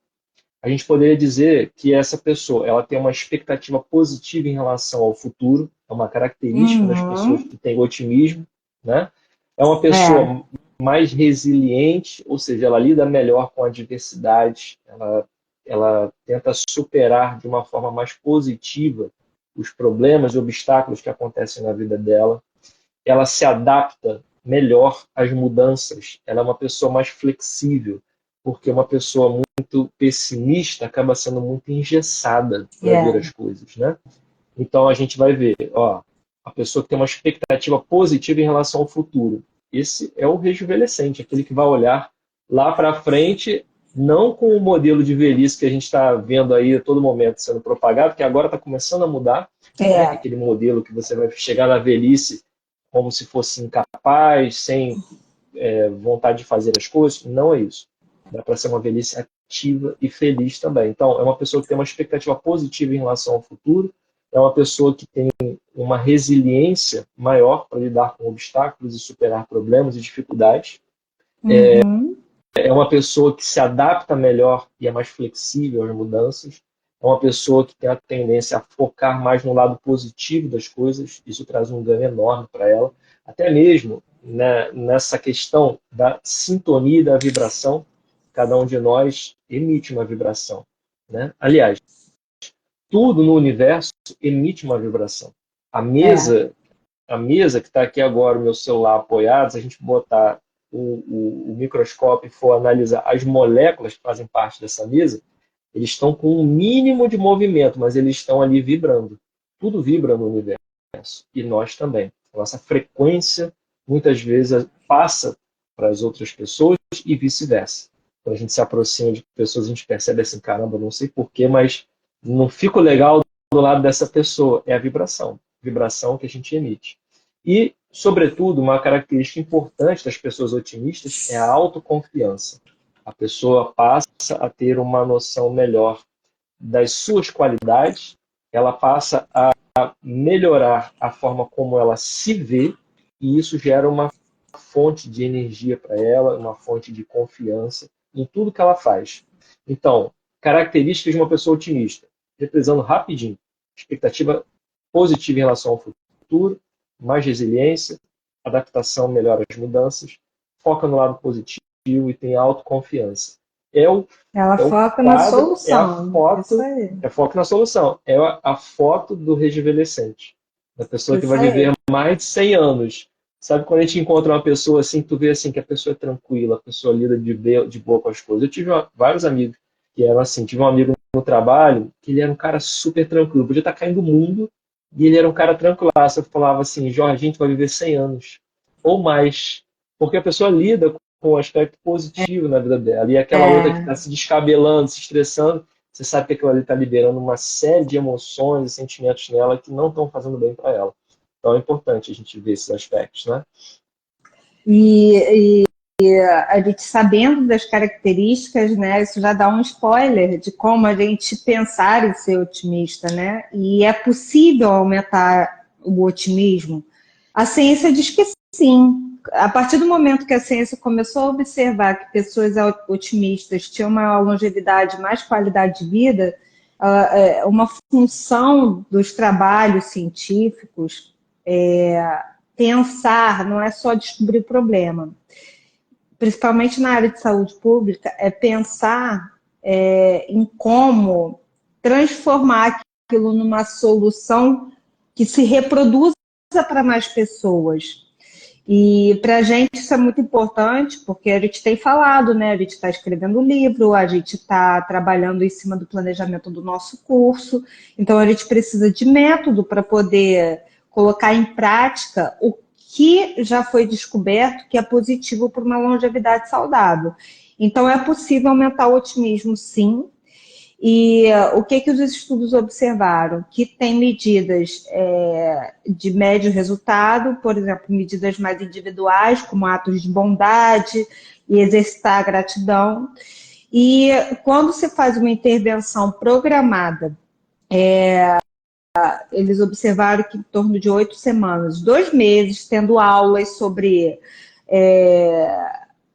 A gente poderia dizer que essa pessoa ela tem uma expectativa positiva em relação ao futuro, é uma característica das pessoas que têm otimismo, né? É uma pessoa mais resiliente, ou seja, ela lida melhor com a adversidade, ela tenta superar de uma forma mais positiva os problemas e obstáculos que acontecem na vida dela. Ela se adapta melhor às mudanças, ela é uma pessoa mais flexível, porque uma pessoa muito pessimista acaba sendo muito engessada para ver as coisas, né? Então a gente vai ver, ó, a pessoa que tem uma expectativa positiva em relação ao futuro. Esse é o rejuvenescente, aquele que vai olhar lá para frente, não com o modelo de velhice que a gente está vendo aí a todo momento sendo propagado, que agora está começando a mudar, né? Aquele modelo que você vai chegar na velhice como se fosse incapaz, sem vontade de fazer as coisas. Não é isso. Dá para ser uma velhice ativa e feliz também. Então, é uma pessoa que tem uma expectativa positiva em relação ao futuro, é uma pessoa que tem uma resiliência maior para lidar com obstáculos e superar problemas e dificuldades. Uhum. É uma pessoa que se adapta melhor e é mais flexível às mudanças. É uma pessoa que tem a tendência a focar mais no lado positivo das coisas. Isso traz um ganho enorme para ela. Até mesmo, né, nessa questão da sintonia e da vibração, cada um de nós emite uma vibração, né? Aliás, tudo no universo emite uma vibração. A É, mesa, a mesa que está aqui agora, o meu celular apoiado, se a gente botar o microscópio e for analisar as moléculas que fazem parte dessa mesa, eles estão com um mínimo de movimento, mas eles estão ali vibrando. Tudo vibra no universo. E nós também. A nossa frequência, muitas vezes, passa para as outras pessoas e vice-versa. Quando a gente se aproxima de pessoas, a gente percebe assim, caramba, não sei porquê, mas não fico legal do lado dessa pessoa. É a vibração que a gente emite. E, sobretudo, uma característica importante das pessoas otimistas é a autoconfiança. A pessoa passa a ter uma noção melhor das suas qualidades, ela passa a melhorar a forma como ela se vê, e isso gera uma fonte de energia para ela, uma fonte de confiança em tudo que ela faz. Então, características de uma pessoa otimista, represando rapidinho, expectativa positiva em relação ao futuro, mais resiliência, adaptação melhor às mudanças, foca no lado positivo e tem autoconfiança. É o, ela é o foca na quadro, solução. Isso aí. é foco na solução, é a foto do rejuvenescente, da pessoa que Isso vai viver aí. mais de 100 anos. Sabe quando a gente encontra uma pessoa assim, tu vê assim que a pessoa é tranquila, a pessoa lida de boa com as coisas. Eu tive vários amigos que eram assim, tive um amigo no trabalho que ele era um cara super tranquilo, podia estar caindo o mundo e ele era um cara tranquilaço. Eu falava assim, Jorge, a gente vai viver 100 anos ou mais, porque a pessoa lida com um aspecto positivo na vida dela. E aquela outra que está É. se descabelando, se estressando, você sabe que aquilo ali está liberando uma série de emoções e sentimentos nela que não estão fazendo bem para ela. Então é importante a gente ver esses aspectos, né? E a gente sabendo das características, né, isso já dá um spoiler de como a gente pensar em ser otimista, né? E é possível aumentar o otimismo. A ciência diz que sim. A partir do momento que a ciência começou a observar que pessoas otimistas tinham uma longevidade, mais qualidade de vida, uma função dos trabalhos científicos é pensar, não é só descobrir o problema, principalmente na área de saúde pública, é pensar em como transformar aquilo numa solução que se reproduza para mais pessoas. E para a gente isso é muito importante, porque a gente tem falado, né? A gente está escrevendo um livro, a gente está trabalhando em cima do planejamento do nosso curso, então a gente precisa de método para poder colocar em prática o que já foi descoberto que é positivo para uma longevidade saudável. Então é possível aumentar o otimismo, sim, e o que os estudos observaram? Que tem medidas de médio resultado, por exemplo, medidas mais individuais, como atos de bondade e exercitar a gratidão. E quando se faz uma intervenção programada, eles observaram que em torno de 8 semanas, 2 meses, tendo aulas sobre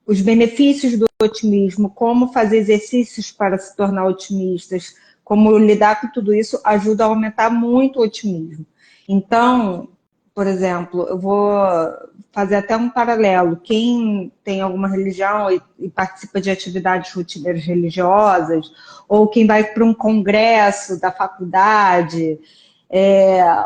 os benefícios do otimismo, como fazer exercícios para se tornar otimistas, como lidar com tudo isso, ajuda a aumentar muito o otimismo. Então, por exemplo, eu vou fazer até um paralelo. Quem tem alguma religião e participa de atividades rotineiras religiosas, ou quem vai para um congresso da faculdade,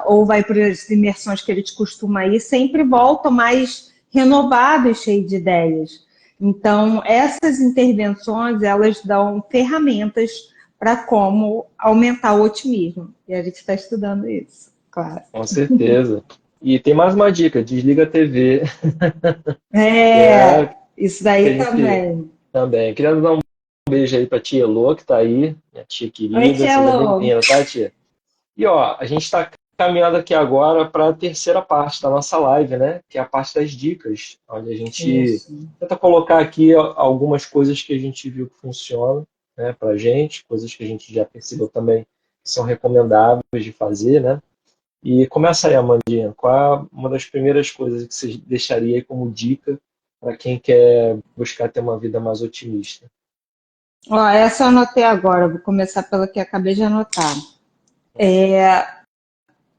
ou vai para as imersões que a gente costuma ir, sempre volta mais renovado e cheio de ideias. Então, essas intervenções, elas dão ferramentas para como aumentar o otimismo. E a gente está estudando isso, claro. Com certeza. E tem mais uma dica, desliga a TV, que é É, isso que a daí gente também. também. Queria dar um beijo aí para tia Elô, que está aí, minha tia Oi, querida, seja Tchelo. bem-vinda, tá, tia? E ó, a gente está caminhando aqui agora para a terceira parte da nossa live, né? Que é a parte das dicas, onde a gente Isso. tenta colocar aqui algumas coisas que a gente viu que funcionam, né, para a gente, coisas que a gente já percebeu também que são recomendáveis de fazer, né? E começa aí, Amandinha, qual é uma das primeiras coisas que você deixaria aí como dica para quem quer buscar ter uma vida mais otimista? Ó, essa eu anotei agora, vou começar pela que acabei de anotar.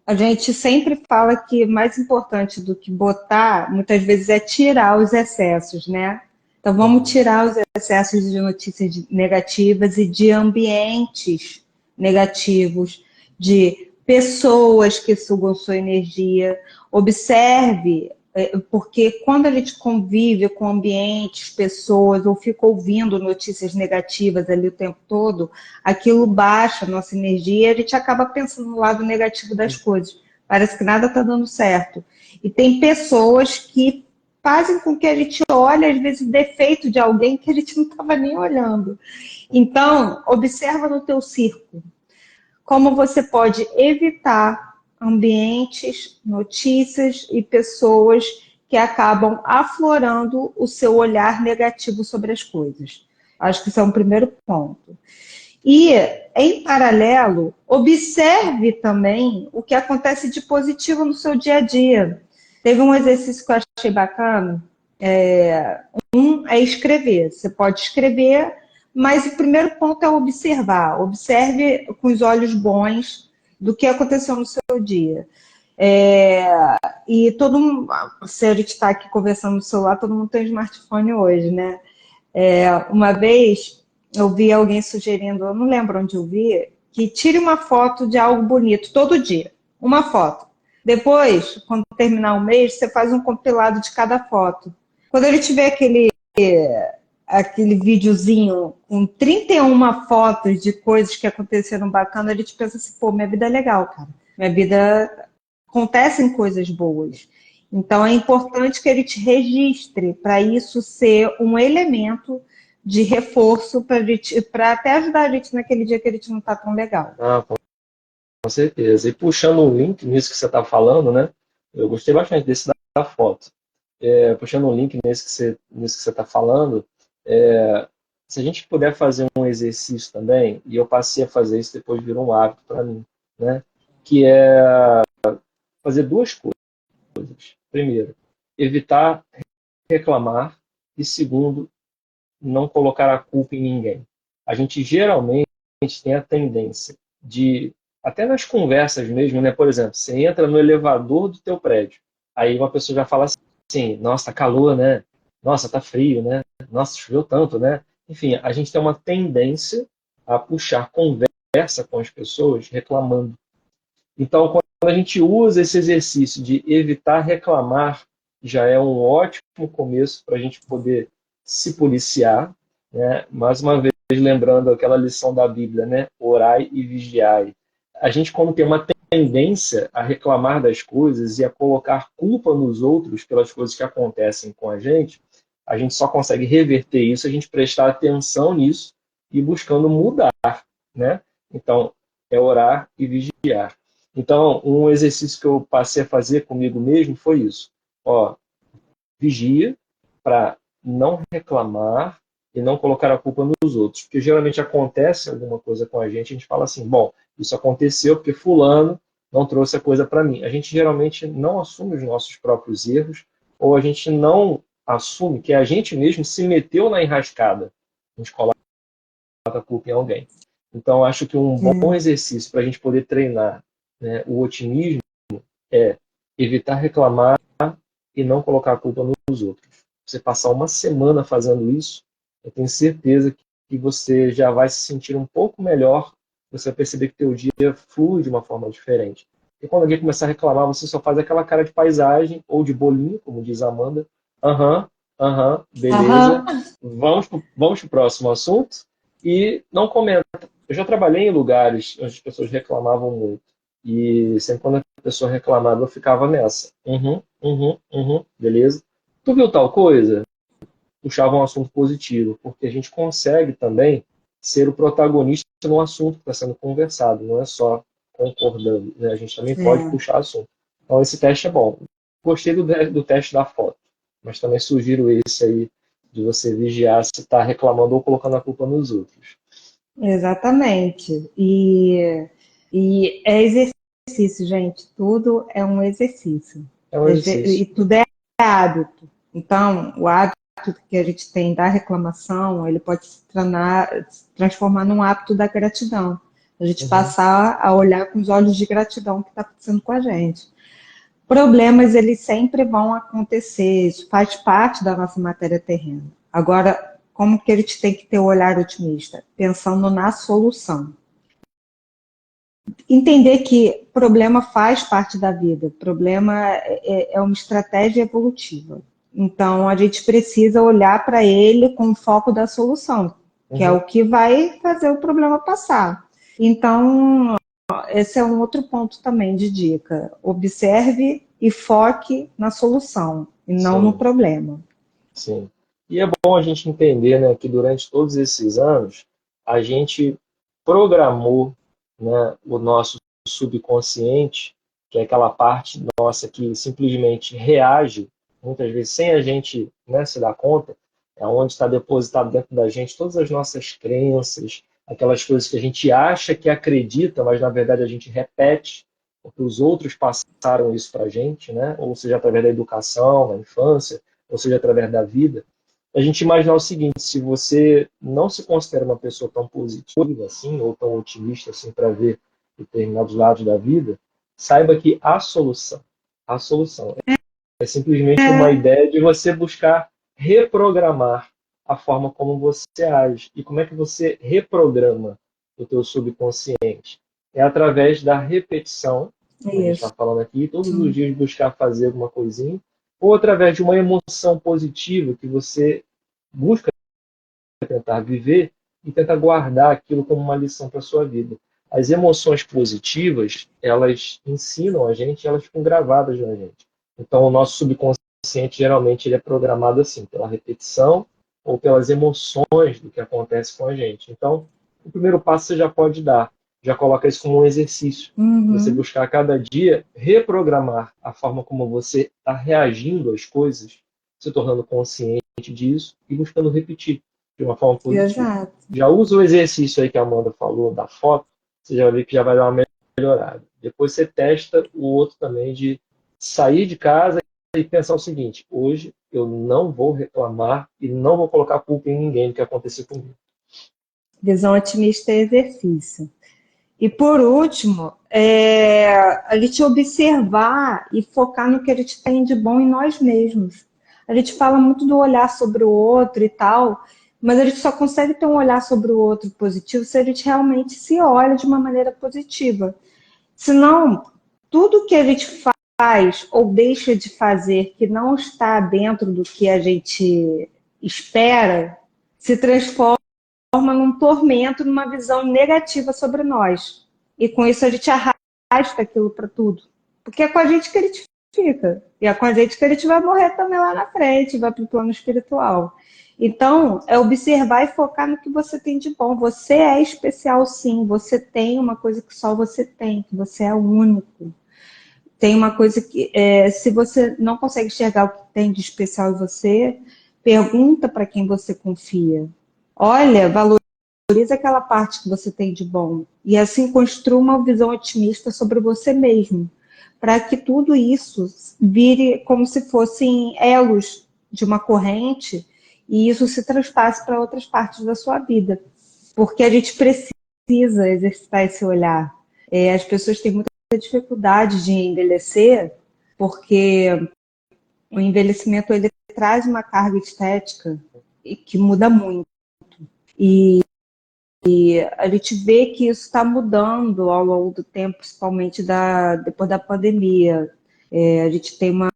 A gente sempre fala que mais importante do que botar, muitas vezes, é tirar os excessos, né? Então, vamos Uhum. tirar os excessos de notícias negativas e de ambientes negativos, de pessoas que sugam sua energia. Observe, porque quando a gente convive com ambientes, pessoas, ou fica ouvindo notícias negativas ali o tempo todo, aquilo baixa a nossa energia e a gente acaba pensando no lado negativo das coisas. Parece que nada está dando certo. E tem pessoas que fazem com que a gente olhe, às vezes, o defeito de alguém que a gente não estava nem olhando. Então, observa no teu círculo como você pode evitar ambientes, notícias e pessoas que acabam aflorando o seu olhar negativo sobre as coisas. Acho que isso é um primeiro ponto. E, em paralelo, observe também o que acontece de positivo no seu dia a dia. Teve um exercício que eu achei bacana. Um é escrever. Você pode escrever, mas o primeiro ponto é observar. Observe com os olhos bons do que aconteceu no seu dia. É, e todo mundo, se a gente está aqui conversando no celular, todo mundo tem smartphone hoje, né? Uma vez eu vi alguém sugerindo, eu não lembro onde eu vi, que tire uma foto de algo bonito todo dia. Uma foto. Depois, quando terminar o mês, você faz um compilado de cada foto. Quando ele tiver aquele videozinho com 31 fotos de coisas que aconteceram bacana, a gente pensa assim, pô, minha vida é legal, cara. Minha vida acontecem coisas boas. Então é importante que ele te registre para isso ser um elemento de reforço para até ajudar a gente naquele dia que a gente não está tão legal. Ah, com certeza. E puxando o link nisso que você está falando, né? Eu gostei bastante desse da foto. Puxando um link nisso que você está falando, se a gente puder fazer um exercício também, e eu passei a fazer isso, depois virou um hábito para mim, né? Que é fazer duas coisas. Primeiro, evitar reclamar, e segundo, não colocar a culpa em ninguém. A gente geralmente tem a tendência de, até nas conversas mesmo, né? Por exemplo, você entra no elevador do teu prédio, aí uma pessoa já fala assim, nossa, tá calor, né? Nossa, tá frio, né? Nossa, choveu tanto, né? Enfim, a gente tem uma tendência a puxar conversa com as pessoas reclamando. Então, quando a gente usa esse exercício de evitar reclamar, já é um ótimo começo para a gente poder se policiar, né? Mais uma vez, lembrando aquela lição da Bíblia, né? Orai e vigiai. A gente, quando tem uma tendência a reclamar das coisas e a colocar culpa nos outros pelas coisas que acontecem com a gente só consegue reverter isso, a gente prestar atenção nisso e buscando mudar, né? Então, é orar e vigiar. Então, um exercício que eu passei a fazer comigo mesmo foi isso. Ó, vigia para não reclamar e não colocar a culpa nos outros. Porque geralmente acontece alguma coisa com a gente fala assim, bom, isso aconteceu porque fulano não trouxe a coisa para mim. A gente geralmente não assume os nossos próprios erros ou a gente não assume que a gente mesmo se meteu na enrascada. A gente coloca a culpa em alguém. Então, acho que um bom exercício para a gente poder treinar, né, o otimismo é evitar reclamar e não colocar a culpa nos outros. Você passar uma semana fazendo isso, eu tenho certeza que você já vai se sentir um pouco melhor, você vai perceber que teu dia flui de uma forma diferente. E quando alguém começar a reclamar, você só faz aquela cara de paisagem ou de bolinho, como diz a Amanda. Aham, aham, beleza. Aham. Vamos para o próximo assunto. E não comenta. Eu já trabalhei em lugares onde as pessoas reclamavam muito. E sempre quando a pessoa reclamava, eu ficava nessa. Beleza. Tu viu tal coisa? Puxava um assunto positivo, porque a gente consegue também ser o protagonista no assunto que está sendo conversado, não é só concordando, né? A gente também pode puxar assunto. Então esse teste é bom. Gostei do teste da foto, mas também sugiro esse aí de você vigiar se está reclamando ou colocando a culpa nos outros. Exatamente. E é exercício, gente. Tudo é um exercício. É um E exercício. tudo é hábito. Então, o hábito que a gente tem da reclamação, ele pode se transformar num hábito da gratidão. A gente Uhum. passar a olhar com os olhos de gratidão que está acontecendo com a gente. Problemas, eles sempre vão acontecer, isso faz parte da nossa matéria terrena. Agora, como que a gente tem que ter o olhar otimista? Pensando na solução. Entender que problema faz parte da vida, problema é uma estratégia evolutiva. Então, a gente precisa olhar para ele com o foco da solução, que é Uhum. o que vai fazer o problema passar. Então, esse é um outro ponto também de dica. Observe e foque na solução, e não no Sim, problema. sim. E é bom a gente entender, né, que durante todos esses anos a gente programou, né, o nosso subconsciente, que é aquela parte nossa que simplesmente reage, muitas vezes sem a gente, né, se dar conta, é onde está depositado dentro da gente todas as nossas crenças, aquelas coisas que a gente acha que acredita, mas na verdade a gente repete, porque os outros passaram isso para a gente, né, ou seja, através da educação, da infância, ou seja, através da vida. A gente imaginar o seguinte: se você não se considera uma pessoa tão positiva assim, ou tão otimista assim para ver determinados lados da vida, saiba que a solução é simplesmente uma ideia de você buscar reprogramar a forma como você age. E como é que você reprograma o teu subconsciente? É através da repetição, como a gente está Isso. falando aqui, todos os dias buscar fazer alguma coisinha, ou através de uma emoção positiva que você busca tentar viver e tentar guardar aquilo como uma lição para a sua vida. As emoções positivas, elas ensinam a gente, elas ficam gravadas na gente. Então, o nosso subconsciente, geralmente, ele é programado assim, pela repetição ou pelas emoções do que acontece com a gente. Então, o primeiro passo você já pode dar, já coloca isso como um exercício. Você Uhum. buscar a cada dia reprogramar a forma como você está reagindo às coisas, se tornando consciente disso e buscando repetir de uma forma positiva. Exato. Já usa o exercício aí que a Amanda falou da foto, você já vê que já vai dar uma melhorada. Depois você testa o outro também de sair de casa e pensar o seguinte: hoje eu não vou reclamar e não vou colocar a culpa em ninguém do que aconteceu comigo. Visão otimista é exercício. E por último, a gente observar e focar no que a gente tem de bom em nós mesmos. A gente fala muito do olhar sobre o outro e tal, mas a gente só consegue ter um olhar sobre o outro positivo se a gente realmente se olha de uma maneira positiva. Senão, tudo que a gente faz ou deixa de fazer que não está dentro do que a gente espera, se transforma num tormento, numa visão negativa sobre nós. E com isso a gente arrasta aquilo para tudo. Porque é com a gente que ele fica. E é com a gente que ele vai morrer também lá na frente, vai para o plano espiritual. Então, é observar e focar no que você tem de bom. Você é especial, sim. Você tem uma coisa que só você tem, que você é único. Tem uma coisa que, se você não consegue enxergar o que tem de especial em você, pergunta para quem você confia. Olha, valoriza aquela parte que você tem de bom. E assim construa uma visão otimista sobre você mesmo. Para que tudo isso vire como se fossem elos de uma corrente e isso se transpasse para outras partes da sua vida. Porque a gente precisa exercitar esse olhar. As pessoas têm muita dificuldade de envelhecer porque o envelhecimento ele traz uma carga estética que muda muito. E a gente vê que isso está mudando ao longo do tempo, principalmente depois da pandemia. A gente tem uma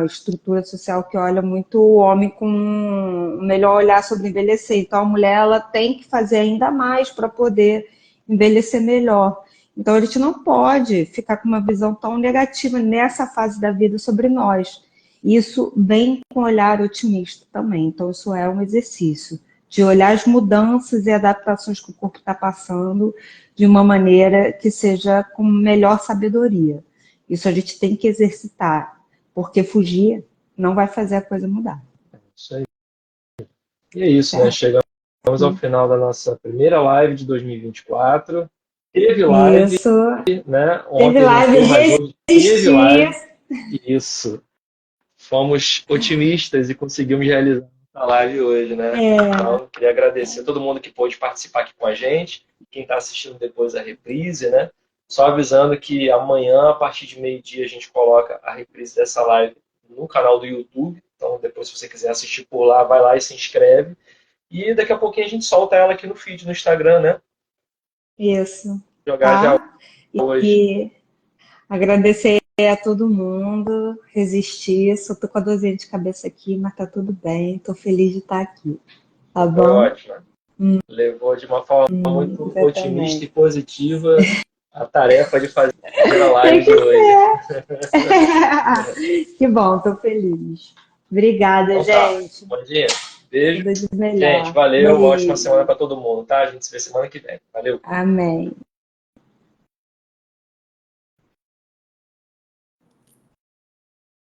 estrutura social que olha muito o homem com um melhor olhar sobre envelhecer. Então, a mulher ela tem que fazer ainda mais para poder envelhecer melhor. Então, a gente não pode ficar com uma visão tão negativa nessa fase da vida sobre nós. Isso vem com um olhar otimista também. Então, isso é um exercício de olhar as mudanças e adaptações que o corpo está passando de uma maneira que seja com melhor sabedoria. Isso a gente tem que exercitar, porque fugir não vai fazer a coisa mudar. Isso aí. E é isso, né? Certo? Chegamos ao final da nossa primeira live de 2024. Teve live, Isso. né? Teve Ontem não live, teve, mas hoje teve resistir. live. Isso. fomos otimistas e conseguimos realizar a live hoje, né? Então, queria agradecer a todo mundo que pôde participar aqui com a gente, e quem está assistindo depois a reprise, né? Só avisando que amanhã, a partir de meio-dia, a gente coloca a reprise dessa live no canal do YouTube. Então, depois, se você quiser assistir por lá, vai lá e se inscreve. E daqui a pouquinho a gente solta ela aqui no feed, no Instagram, né? Isso. Jogar já Tá? hoje. E agradecer a todo mundo, resistir. Só tô com a dorzinha de cabeça aqui, mas tá tudo bem. Tô feliz de estar aqui. Tá Foi bom? ótimo. Levou de uma forma muito otimista e Exatamente. positiva a tarefa de fazer a Tem live de que hoje. ser. Que bom, tô feliz. Obrigada, Então tá, gente. Bandinha, beijo. Tudo de Gente, melhor. valeu, uma ótima semana Beijo. para todo mundo, tá? A gente se vê semana que vem. Valeu. Amém.